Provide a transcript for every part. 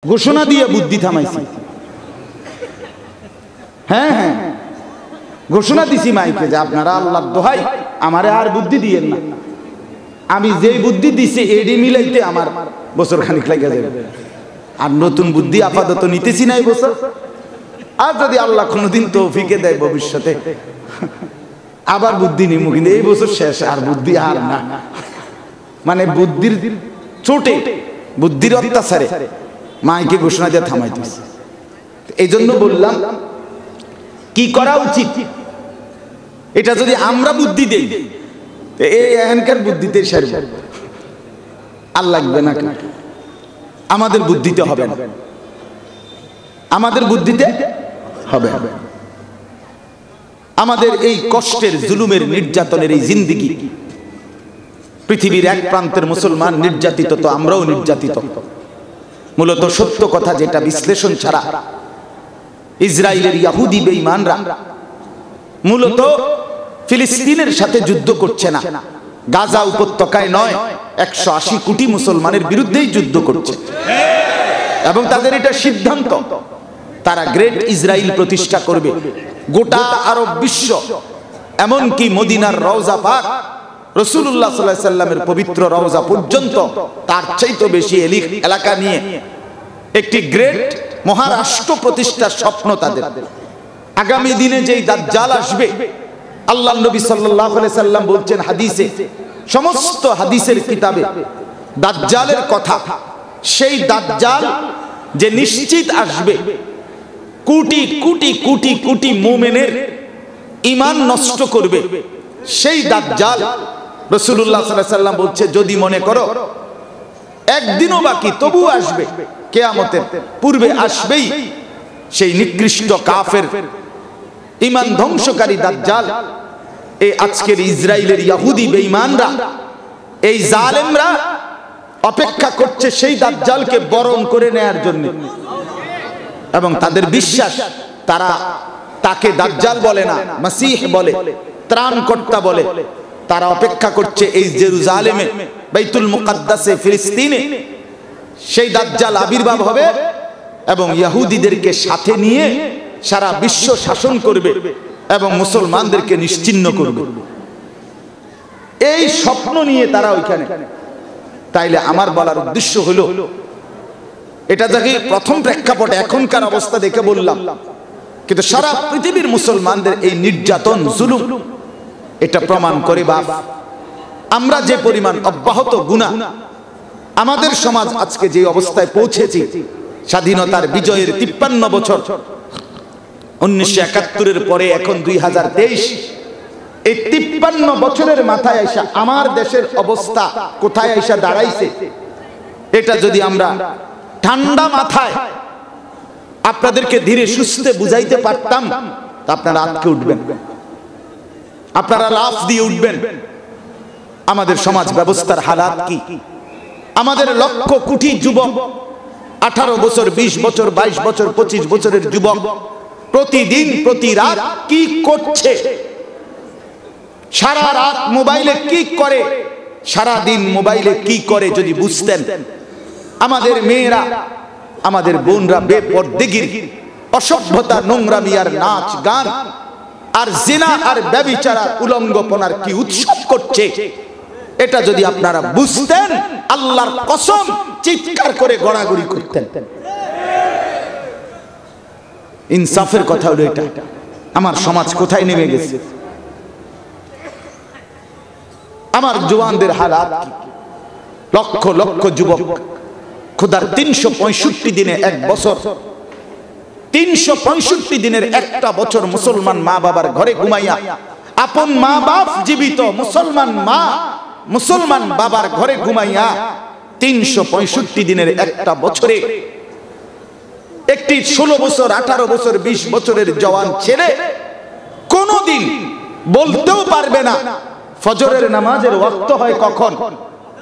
ঘোষণা দিয়ে বুদ্ধি থামাইছি। হ্যাঁ হ্যাঁ, ঘোষণা দিছি মাইকে যে আপনারা আল্লাহর দোহাই আমারে আর বুদ্ধি দিয়েন না। আমি যেই বুদ্ধি দিছি এডি মিলাইতে আমার বছর খানিক লাগে যাবে। আর নতুন বুদ্ধি আপাতত নিতেছি না এই বছর। আর যদি আল্লাহ কোনোদিন তৌফিকে দেয় ভবিষ্যতে আবার বুদ্ধি নিব, কিন্তু এই বছর শেষ, আর বুদ্ধি আর না। মানে বুদ্ধির চোটে, বুদ্ধির অত্যাচারে মাইকে ঘোষণা দিয়ে থামাইতেছে। এই জন্য বললাম কি করা উচিত, এটা যদি আমরা বুদ্ধি দেই এই এখানকার বুদ্ধিতে সারব, আর লাগবে না। আমাদের বুদ্ধিতে হবে না, আমাদের বুদ্ধিতে হবে। আমাদের এই কষ্টের, জুলুমের, নির্যাতনের এই জিন্দেগি, পৃথিবীর এক প্রান্তের মুসলমান নির্যাতিত তো আমরাও নির্যাতিত। মূলত সত্য কথা যেটা বিশ্লেষণ ছাড়া ইসরায়েলের ইহুদি বেঈমানরা মূলত ফিলিস্তিনের সাথে যুদ্ধ করছে না, গাজা উপত্যকায় নয়, 180 কোটি মুসলমানের বিরুদ্ধেই যুদ্ধ করছে। এবং তাদের এটা সিদ্ধান্ত, তারা গ্রেট ইসরায়েল প্রতিষ্ঠা করবে। গোটা আরব বিশ্ব, এমনকি মদিনার রওজা পাক, রাসূলুল্লাহ সাল্লাল্লাহু আলাইহি সাল্লামের পবিত্র রওজা পর্যন্ত তার চাইতে বেশি এলাকা নিয়ে একটি গ্রেট মহারাষ্ট্র প্রতিষ্ঠার স্বপ্ন তাদের। আগামী দিনে যেই দাজ্জাল আসবে, আল্লাহর নবী সাল্লাল্লাহু আলাইহি সাল্লাম বলছেন হাদিসে, সমস্ত হাদিসের কিতাবে দাজ্জালের কথা, সেই দাজ্জাল যে নিশ্চিত আসবে, কোটি কোটি কোটি কোটি মুমিনের ঈমান নষ্ট করবে, সেই দাজ্জাল রাসূলুল্লাহ সাল্লাল্লাহু আলাইহি সাল্লাম বলছে যদি মনে করো একদিনও বাকি, তবু আসবে, কিয়ামতের পূর্বে আসবেই সেই নিকৃষ্ট কাফের ঈমান ধ্বংসকারী দাজ্জাল। এই আজকের ইসরায়েলের ইহুদি বেঈমানরা, এই জালেমরা অপেক্ষা করছে সেই দাজ্জালকে বরণ করে নেয়ার জন্য। এবং তাদের বিশ্বাস, তারা তাকে দাজ্জাল বলে না, মসিহ বলে, ত্রাণকর্তা বলে। তারা অপেক্ষা করছে এই জেরুজালেমে, বাইতুল মুকাদ্দাসে, ফিলিস্তিনে সেই দাজ্জাল আবির্ভাব হবে এবং ইহুদিদেরকে সাথে নিয়ে সারা বিশ্ব শাসন করবে এবং মুসলমানদেরকে নিশ্চিহ্ন করবে। এই স্বপ্ন নিয়ে তারা ওইখানে। তাইলে আমার বলার উদ্দেশ্য হলো, এটা যাকে প্রথম প্রেক্ষাপটে এখনকার অবস্থা দেখে বললাম, কিন্তু সারা পৃথিবীর মুসলমানদের এই নির্যাতন, জুলুম, এটা প্রমাণ করে বাপ আমরা যে পরিমাণ অব্যাহত গুনাহ, আমাদের সমাজ আজকে যে অবস্থায় পৌঁছেছি, স্বাধীনতার বিজয়ের 53 বছর, 1971-এর পরে এখন 2023, এই 53 বছরের মাথায় আইসা আমার দেশের অবস্থা কোথায় আইসা দাঁড়াইছে, এটা যদি আমরা ঠান্ডা মাথায় আপনাদেরকে ধীরে সুস্থে বুঝাইতে পারতাম, আপনারা আটকে উঠবেন, আপনারা লাফ দিয়ে উঠবেন। আমাদের সমাজ ব্যবস্থার হালাত কি, আমাদের লক্ষ কোটি যুবক, 18 বছর, 20 বছর, 22 বছর, 25 বছরের যুবক প্রতিদিন প্রতি রাত কি করছে, সারা রাত মোবাইলে কি করে, সারা দিন মোবাইলে কি করে যদি বুঝতেন। আমাদের মেয়েরা, আমাদের বোনরা বেপরদেগির অসভ্যতা, নোংরামি আর নাচ গান আর জিনা আর ব্যভিচার, উলঙ্গপনার কি উৎসব করছে, এটা যদি আপনারা বুঝতেন, আল্লাহর কসম চিৎকার করে গড়াগড়ি করতেন। ইনসাফের কথা হলো এটা। আমার সমাজ কোথায় নেমে গেছে, আমার জওয়ানদের হালাত কি, লক্ষ লক্ষ যুবক খোদার 365 দিনে এক বছর, 365 দিনের একটা বছর মুসলমান মা বাবার ঘরে ঘুমাইয়া, আপন মা বাপ জীবিত মুসলমান মা, মুসলমান বাবার ঘরে ঘুমাইয়া 365 দিনের একটা বছরে একটি 16 বছর, 18 বছর, 20 বছরের জওয়ান ছেলে কোনদিন বলতেও পারবে না ফজরের নামাজের ওয়াক্ত হয় কখন,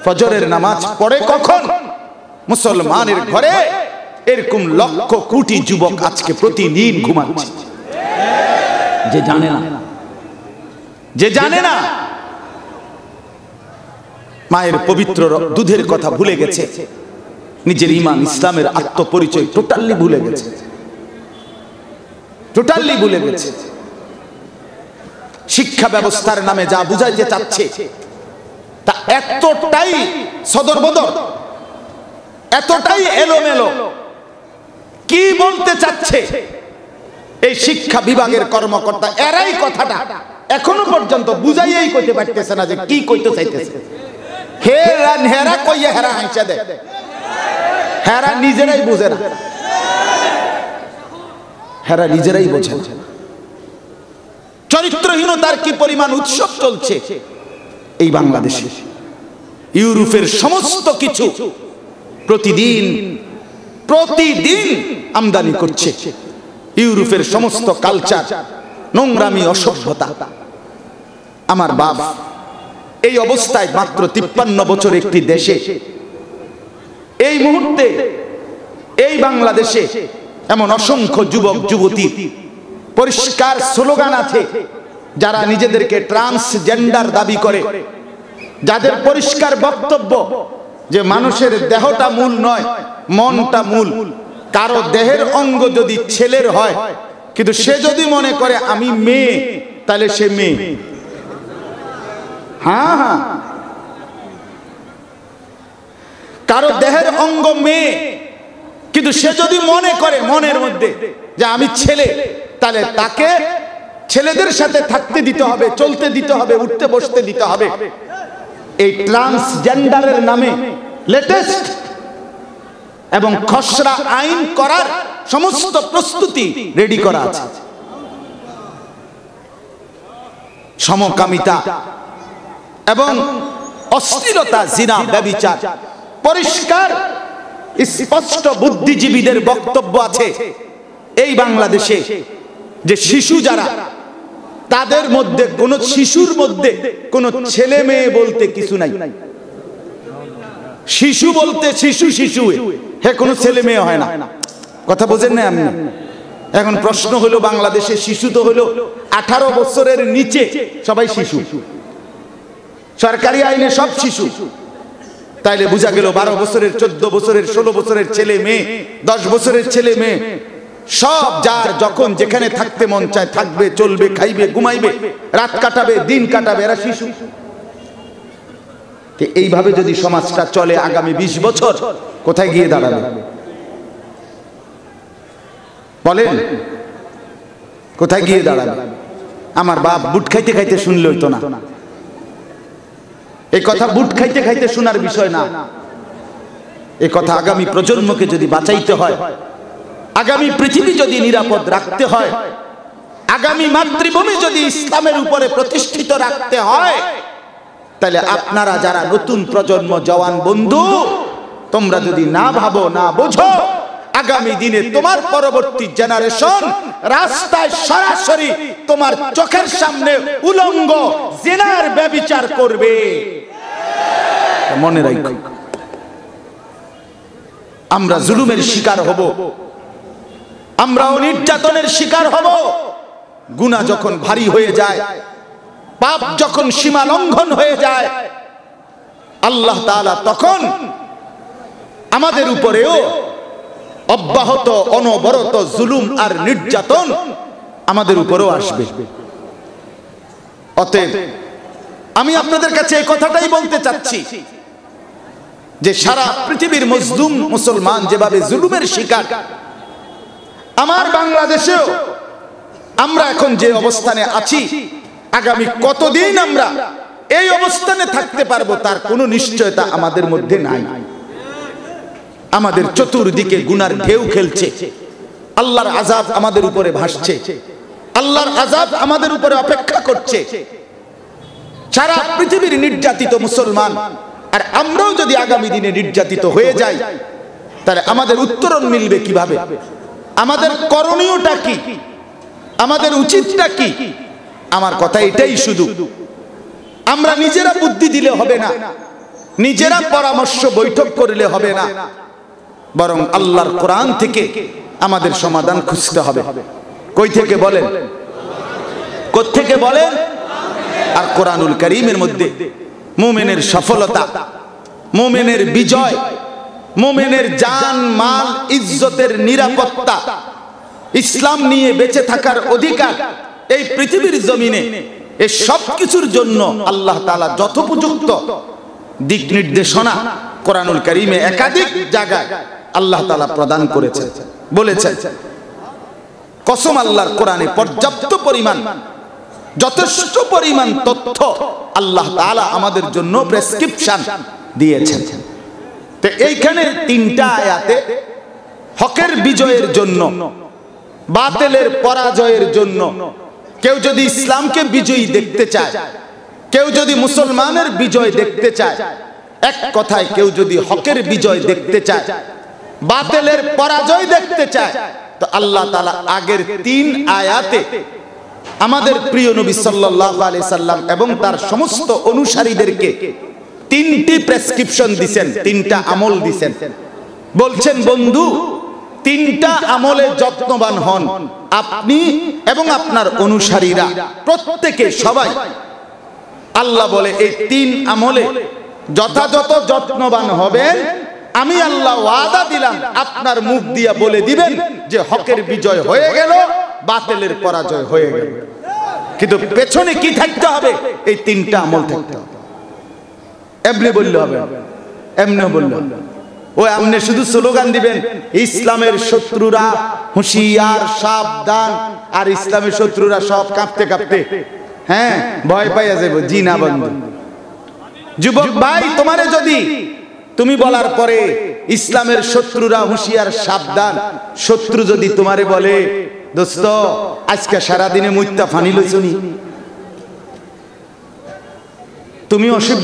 ফজরের নামাজ পড়ে কখন। মুসলমানের ঘরে এরকম লক্ষ কোটি যুবক আজকে প্রতিদিন ঘুমাচ্ছে, যে জানে না, যে জানে না, মায়ের পবিত্র দুধের কথা ভুলে গেছে, নিজের ঈমান ইসলামের আত্মপরিচয় টোটালি ভুলে গেছে, টোটালি ভুলে গেছে। শিক্ষা ব্যবস্থার নামে যা বুঝাইতে চাচ্ছে তা এতটাই সদরবদর, এতটাই এলোমেলো। কি বলতে চাচ্ছে এই শিক্ষা বিভাগের কর্মকর্তা, এরাই কথাটা এখনো পর্যন্ত বুঝাইয়াই কইতে পারতেছে না যে কি কইতে চাইতেছে। হেরা কইয়া হেরা হাইসা দেয়, হেরা নিজেরাই বুঝে না, হেরা নিজেরাই বোঝে না। চরিত্রহীনতার কি পরিমাণ উৎসব চলছে এই বাংলাদেশে। ইউরোপের সমস্ত কিছু প্রতিদিন প্রতিদিন আমদানি করছে, ইউরোপের সমস্ত কালচার, নোংরামি, অসভ্যতা। আমার বাপ এই অবস্থায় মাত্র 53 বছর একটি দেশে, এই মুহূর্তে এই বাংলাদেশে এমন অসংখ্য যুবক যুবতী, পরিষ্কার স্লোগান আছে, যারা নিজেদেরকে ট্রান্সজেন্ডার দাবি করে, যাদের পরিষ্কার বক্তব্য যে মানুষের দেহটা মূল নয়, মনটা মূল। কারো দেহের অঙ্গ যদি ছেলের হয়, কিন্তু সে যদি মনে করে আমি মেয়ে, তাহলে সে মেয়ে। হ্যাঁ হ্যাঁ, কারো দেহের অঙ্গ মেয়ে, কিন্তু সে যদি মনে করে মনের মধ্যে যে আমি ছেলে, তাহলে তাকে ছেলেদের সাথে থাকতে দিতে হবে, চলতে দিতে হবে, উঠতে বসতে দিতে হবে। এই ট্রান্সজেন্ডারের নামে লেটেস্ট এবং খসড়া আইন করার সমস্ত প্রস্তুতি রেডি করা আছে। সমকামিতা এবং অশ্লীলতা, জিনা, ব্যভিচার, পরিষ্কার স্পষ্ট বুদ্ধিজীবীদের বক্তব্য আছে এই বাংলাদেশে যে শিশু যারা, তাদের মধ্যে কোন শিশুর মধ্যে কোন ছেলে মেয়ে বলতে কিছু নাই। শিশু বলতে শিশু শিশু, হে কোনো ছেলে মেয়ে হয় না। কথা বোঝেন না আপনি? এখন প্রশ্ন হলো, বাংলাদেশে শিশু তো হলো 18 বছরের নিচে সবাই শিশু, সরকারি আইনে সব শিশু। তাইলে বোঝা গেল 12 বছরের, 14 বছরের, 16 বছরের ছেলে মেয়ে, 10 বছরের ছেলে মেয়ে, সব যার যখন যেখানে থাকতে মন চায় থাকবে, চলবে, খাইবে, ঘুমাইবে, রাত কাটাবে, দিন কাটাবে, এরা শিশু। এইভাবে যদি সমাজটা চলে, আগামী 20 বছর কোথায় গিয়ে দাঁড়াবে বলেন? কোথায় গিয়ে দাঁড়াবে? আমার বাপ বুট খাইতে খাইতে শুনলে হইতো না। এই কথা বুট খাইতে খাইতে শোনার বিষয় না। এই কথা আগামী প্রজন্মকে যদি বাঁচাইতে হয়, আগামী পৃথিবী যদি নিরাপদ রাখতে হয়, আগামী মাতৃভূমি যদি ইসলামের উপরে প্রতিষ্ঠিত রাখতে হয়, তাহলে আপনারা যারা নতুন প্রজন্ম, জওয়ান বন্ধু, তোমরা যদি না ভাবো, না বোঝো, আগামী দিনে তোমার পরবর্তী জেনারেশন রাস্তায় সরাসরি তোমার চোখের সামনে উলঙ্গ জিনার ব্যভিচার করবে। মনে রাখো, আমরা জুলুমের শিকার হব, আমরাও নির্যাতনের শিকার হব। গুনাহ যখন ভারী হয়ে যায়, পাপ যখন সীমা লঙ্ঘন হয়ে যায়, আল্লাহ তাআলা তখন আমাদের উপরেও অব্যাহত অনবরত জুলুম আর নির্যাতন আমাদের উপরেও আসবে। অতএব আমি আপনাদের কাছে এই কথাটাই বলতে চাচ্ছি যে সারা পৃথিবীর মজলুম মুসলমান যেভাবে জুলুমের শিকার, আমার বাংলাদেশেও আমরা এখন যে অবস্থানে আছি, আগামী কতদিন আমরা এই অবস্থানে থাকতে পারবো তার কোনো নিশ্চয়তা আমাদের মধ্যে নাই। আমাদের চতুর্দিকে গুনার ঢেউ খেলছে, আল্লাহর আযাব আমাদের উপরে ভাসছে, আল্লাহর আযাব আমাদের উপরে অপেক্ষা করছে। সারা পৃথিবীর নির্যাতিত মুসলমান, আর আমরাও যদি আগামী দিনে নির্যাতিত হয়ে যাই, তাহলে আমাদের উত্তরণ মিলবে কিভাবে? আমাদের করণীয়টা কি? আমাদের উচিতটা কি? আমার কথা এটাই, শুধু আমরা নিজেরা বুদ্ধি দিলে হবে না, নিজেরা পরামর্শ বৈঠক করলে হবে না, বরং আল্লাহর কোরআন থেকে আমাদের সমাধান খুঁজতে হবে। কই থেকে বলেন? কোত্থেকে বলেন? আর কোরআনুল কারীমের মধ্যে মুমিনের সফলতা, মুমিনের বিজয়, মুমিনের জান মাল ইজ্জতের নিরাপত্তা, ইসলাম নিয়ে বেঁচে থাকার অধিকার এই পৃথিবীর জমিনে, এই সব কিছুর জন্য আল্লাহ তাআলা যথোপযুক্ত দিক নির্দেশনা কোরআনুল কারীমে একাধিক জায়গায় আল্লাহ তাআলা প্রদান করেছেন, বলেছেন। কসম আল্লাহর, কোরআনে পর্যাপ্ত পরিমাণ, যথেষ্ট পরিমাণ তথ্য আল্লাহ তাআলা আমাদের জন্য প্রেসক্রিপশন দিয়েছেন। তো এইখানে তিনটা আয়াতে হকের বিজয়ের জন্য, বাতিলের পরাজয়ের জন্য, কেউ যদি ইসলামকে বিজয়ী দেখতে চায়, কেউ যদি মুসলমানের বিজয় দেখতে চায়, এক কথায় কেউ যদি হকের বিজয় দেখতে চায়, বাতিলের পরাজয় দেখতে চায়, তো আল্লাহ তাআলা আগের তিন আয়াতে আমাদের প্রিয় নবী সাল্লাল্লাহু আলাইহি সাল্লাম এবং তার সমস্ত অনুসারীদেরকে তিনটি প্রেসক্রিপশন দিবেন, তিনটা আমল দিবেন। বলছেন, বন্ধু, তিনটা আমলে যত্নবান হন আপনি এবং আপনার অনুসারীরা, প্রত্যেকে, সবাই। আল্লাহ বলে এই তিন আমলে যথাযথ যত্নবান হবেন, আমি আল্লাহ ওয়াদা দিলাম আপনার মুখ দিয়া বলে দিবেন যে হকের বিজয় হয়ে গেল, বাতিলের পরাজয় হয়ে গেল। কিন্তু পেছনে কি থাকতে হবে? এই তিনটা আমল থাকতে হবে। এমনি বললে হবে, এমনি বললে হবে। ওই আপনি শুধু স্লোগান দিবেন, ইসলামের শত্রুরা হুঁশিয়ার, সাবধান, আর ইসলামের শত্রুরা সব কাঁপতে কাঁপতে হ্যাঁ ভয় পাইয়া যাবে। জি না বন্ধু, যুবক ভাই, তোমারে যদি তুমি বলার পরে ইসলামের শত্রুরা হুঁশিয়ার, সাবধান, শত্রু যদি তোমারে বলে, দোস্ত আজকে সারাদিনে মুইত্তা ফানি লইছনি, তুমি অসভ্য